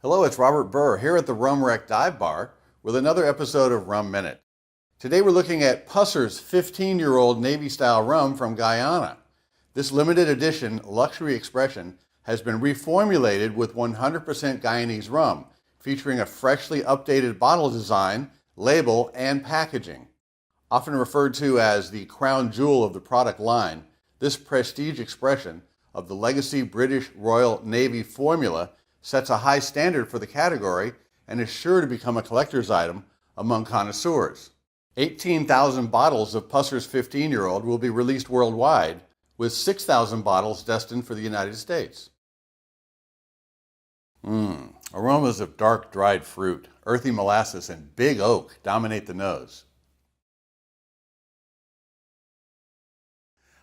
Hello, it's Robert Burr here at the Rum Wreck Dive Bar with another episode of Rum Minute. Today we're looking at Pusser's 15-year-old Navy-style rum from Guyana. This limited edition luxury expression has been reformulated with 100% Guyanese rum, featuring a freshly updated bottle design, label, and packaging. Often referred to as the crown jewel of the product line, this prestige expression of the legacy British Royal Navy formula sets a high standard for the category and is sure to become a collector's item among connoisseurs. 18,000 bottles of Pusser's 15-year-old will be released worldwide, with 6,000 bottles destined for the United States. Aromas of dark dried fruit, earthy molasses, and big oak dominate the nose.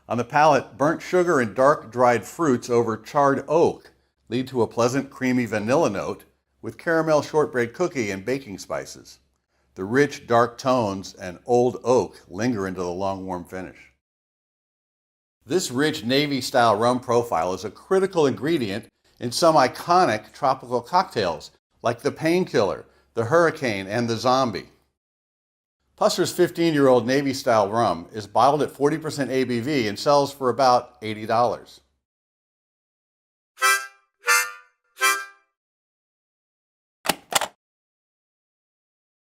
On the palate, burnt sugar and dark dried fruits over charred oak lead to a pleasant creamy vanilla note with caramel shortbread cookie and baking spices. The rich dark tones and old oak linger into the long warm finish. This rich Navy-style rum profile is a critical ingredient in some iconic tropical cocktails like the Painkiller, the Hurricane, and the Zombie. Pusser's 15-year-old Navy-style rum is bottled at 40% ABV and sells for about $80.